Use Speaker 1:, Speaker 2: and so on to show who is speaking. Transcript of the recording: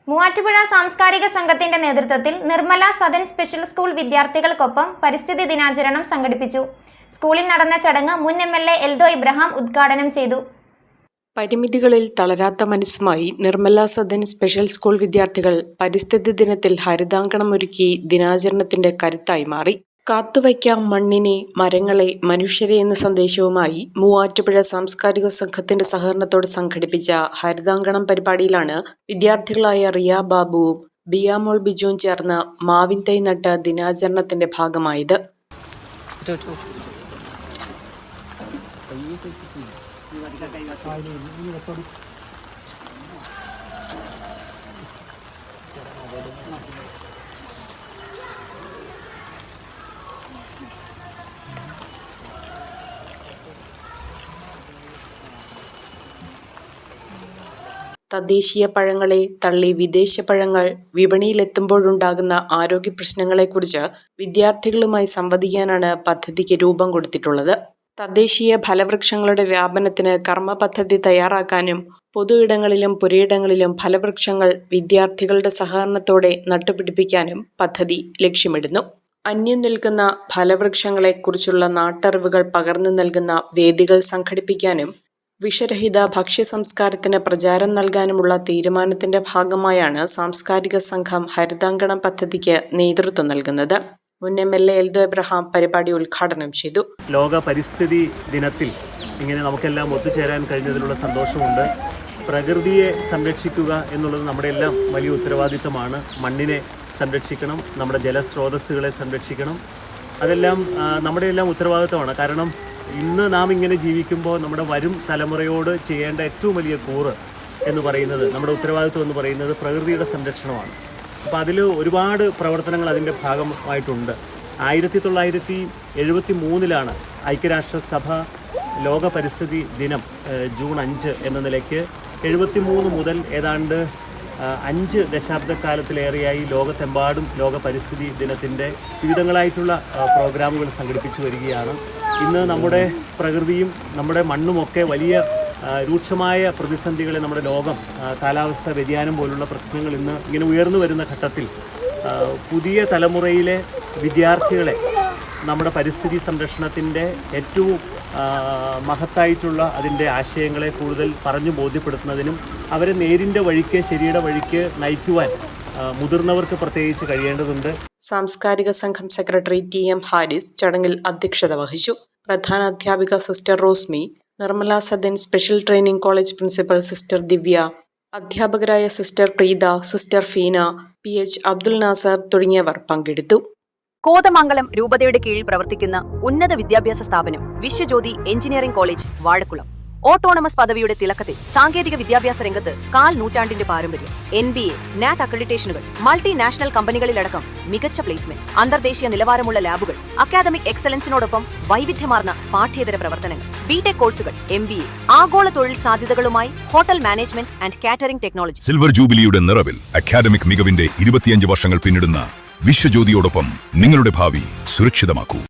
Speaker 1: മൂവാറ്റുപുഴ സാംസ്കാരിക സംഘത്തിന്റെ നേതൃത്വത്തിൽ നിർമ്മല സദൻ സ്പെഷ്യൽ സ്കൂൾ വിദ്യാർത്ഥികൾക്കൊപ്പം പരിസ്ഥിതി ദിനാചരണം സംഘടിപ്പിച്ചു. സ്കൂളിൽ നടന്ന ചടങ്ങ് മുൻ എംഎൽഎ എൽദോ ഇബ്രഹാം ഉദ്ഘാടനം ചെയ്തു.
Speaker 2: പരിമിതികളിൽ തളരാത്ത മനസ്സുമായി നിർമ്മല സദൻ സ്പെഷ്യൽ സ്കൂൾ വിദ്യാർത്ഥികൾ പരിസ്ഥിതി ദിനത്തിൽ ഹരിതാങ്കണമൊരുക്കി ദിനാചരണത്തിന്റെ കരുത്തായി മാറി. കാത്തുവയ്ക്കാം മണ്ണിനെ, മരങ്ങളെ, മനുഷ്യരെ എന്ന സന്ദേശവുമായി മൂവാറ്റുപുഴ സാംസ്കാരിക സംഘത്തിന്റെ സഹകരണത്തോടെ സംഘടിപ്പിച്ച ഹരിതാങ്കണം പരിപാടിയിലാണ് വിദ്യാർത്ഥികളായ റിയ ബാബുവും ബിയാമോൾ ബിജുവും ചേർന്ന് മാവിൻ തൈ നട്ട് ദിനാചരണത്തിന്റെ ഭാഗമായത്. തദ്ദേശീയ പഴങ്ങളെ തള്ളി വിദേശ പഴങ്ങൾ വിപണിയിലെത്തുമ്പോഴുണ്ടാകുന്ന ആരോഗ്യ പ്രശ്നങ്ങളെക്കുറിച്ച് വിദ്യാർത്ഥികളുമായി സംവദിക്കാനാണ് പദ്ധതിക്ക് രൂപം കൊടുത്തിട്ടുള്ളത്. തദ്ദേശീയ ഫലവൃക്ഷങ്ങളുടെ വ്യാപനത്തിന് കർമ്മ പദ്ധതി തയ്യാറാക്കാനും പൊതു ഇടങ്ങളിലും പുരയിടങ്ങളിലും ഫലവൃക്ഷങ്ങൾ വിദ്യാർത്ഥികളുടെ സഹകരണത്തോടെ നട്ടുപിടിപ്പിക്കാനും പദ്ധതി ലക്ഷ്യമിടുന്നു. അന്യം നിൽക്കുന്ന ഫലവൃക്ഷങ്ങളെക്കുറിച്ചുള്ള നാട്ടറിവുകൾ പകർന്നു നൽകുന്ന വേദികൾ സംഘടിപ്പിക്കാനും വിഷരഹിത ഭക്ഷ്യ സംസ്കാരത്തിന് പ്രചാരം നൽകാനുമുള്ള തീരുമാനത്തിന്റെ ഭാഗമായാണ് സാംസ്കാരിക സംഘം ഹരിതാങ്കണം പദ്ധതിക്ക് നേതൃത്വം നൽകുന്നത്. മുൻ എംഎൽഎ എൽദോ ഇബ്രഹാം പരിപാടി ഉദ്ഘാടനം ചെയ്തു.
Speaker 3: ലോക പരിസ്ഥിതി ദിനത്തിൽ ഇങ്ങനെ നമുക്കെല്ലാം ഒത്തുചേരാൻ കഴിഞ്ഞതിലുള്ള സന്തോഷമുണ്ട്. പ്രകൃതിയെ സംരക്ഷിക്കുക എന്നുള്ളത് നമ്മുടെ എല്ലാം വലിയ ഉത്തരവാദിത്തമാണ്. മണ്ണിനെ സംരക്ഷിക്കണം, നമ്മുടെ ജലസ്രോതസ്സുകളെ സംരക്ഷിക്കണം, അതെല്ലാം നമ്മുടെ എല്ലാം ഉത്തരവാദിത്തമാണ്. കാരണം ഇന്ന് നാം ഇങ്ങനെ ജീവിക്കുമ്പോൾ നമ്മുടെ വരും തലമുറയോട് ചെയ്യേണ്ട ഏറ്റവും വലിയ കൂറ് എന്ന് പറയുന്നത്, നമ്മുടെ ഉത്തരവാദിത്വം എന്ന് പറയുന്നത് പ്രകൃതിയുടെ സംരക്ഷണമാണ്. അപ്പോൾ അതിൽ ഒരുപാട് പ്രവർത്തനങ്ങൾ അതിൻ്റെ ഭാഗമായിട്ടുണ്ട്. 1973 ഐക്യരാഷ്ട്രസഭ ലോക പരിസ്ഥിതി ദിനം ജൂൺ 5 എന്ന നിലയ്ക്ക് 73 മുതൽ ഏതാണ്ട് 5 ദശാബ്ദക്കാലത്തിലേറെയായി ലോകത്തെമ്പാടും ലോക പരിസ്ഥിതി ദിനത്തിൻ്റെ വിവിധങ്ങളായിട്ടുള്ള പ്രോഗ്രാമുകൾ സംഘടിപ്പിച്ചു വരികയാണ്. ഇന്ന് നമ്മുടെ പ്രകൃതിയും നമ്മുടെ മണ്ണുമൊക്കെ വലിയ രൂക്ഷമായ പ്രതിസന്ധികളെ നമ്മുടെ ലോകം, കാലാവസ്ഥാ വ്യതിയാനം പോലുള്ള പ്രശ്നങ്ങൾ ഇന്ന് ഇങ്ങനെ ഉയർന്നു വരുന്ന ഘട്ടത്തിൽ പുതിയ തലമുറയിലെ വിദ്യാർത്ഥികളെ നമ്മുടെ പരിസ്ഥിതി സംരക്ഷണത്തിൻ്റെ ഏറ്റവും മഹത്തായിട്ടുള്ള അതിൻ്റെ ആശയങ്ങളെ കൂടുതൽ പറഞ്ഞു ബോധ്യപ്പെടുത്തുന്നതിനും അവരെ നേരിൻ്റെ വഴിക്ക്, ശരിയുടെ വഴിക്ക് നയിക്കുവാൻ മുതിർന്നവർക്ക് പ്രത്യേകിച്ച് കഴിയേണ്ടതുണ്ട്.
Speaker 2: സാംസ്കാരിക സംഘം സെക്രട്ടറി ടി.എം. ഹാരിസ് ചടങ്ങിൽ അധ്യക്ഷത വഹിച്ചു. പ്രധാന അധ്യാപിക sister Rosmi, Nirmala Sadan special training college principal sister Divya, അധ്യാപകരായ sister Preetha, sister Feena, PH. Abdul Nasar തുടങ്ങിയവർ പങ്കെടുത്തു.
Speaker 4: കോതമംഗലം രൂപതയുടെ കീഴിൽ പ്രവർത്തിക്കുന്ന ഉന്നത വിദ്യാഭ്യാസ സ്ഥാപനം Vishwajyothi engineering college Vazhakulam autonomous പദവിയുടെ തിളക്കത്തിൽ സാങ്കേതിക വിദ്യാഭ്യാസ രംഗത്ത് 1/4 നൂറ്റാണ്ടിന്റെ പാരമ്പര്യം, NBA, NAT അക്രഡിറ്റേഷനുകൾ, മൾട്ടിനാഷണൽ കമ്പനികളിലടക്കം മികച്ച പ്ലേസ്മെന്റ്, അന്തർദേശീയ നിലവാരമുള്ള ലാബുകൾ, അക്കാദമിക് എക്സലൻസിനോടൊപ്പം വൈവിധ്യമാർന്ന പാഠ്യേതര പ്രവർത്തനങ്ങൾ, BTech കോഴ്സുകൾ, MBA, ആഗോള തൊഴിൽ സാധ്യതകളുമായി hotel management and catering technology.
Speaker 5: Silver ജൂബിലിയുടെ നിറവിൽ അക്കാദമിക് മികവിന്റെ 25 വർഷങ്ങൾ പിന്നിടുന്ന വിശ്വജ്യോതിയോടൊപ്പം നിങ്ങളുടെ ഭാവി സുരക്ഷിതമാക്കൂ.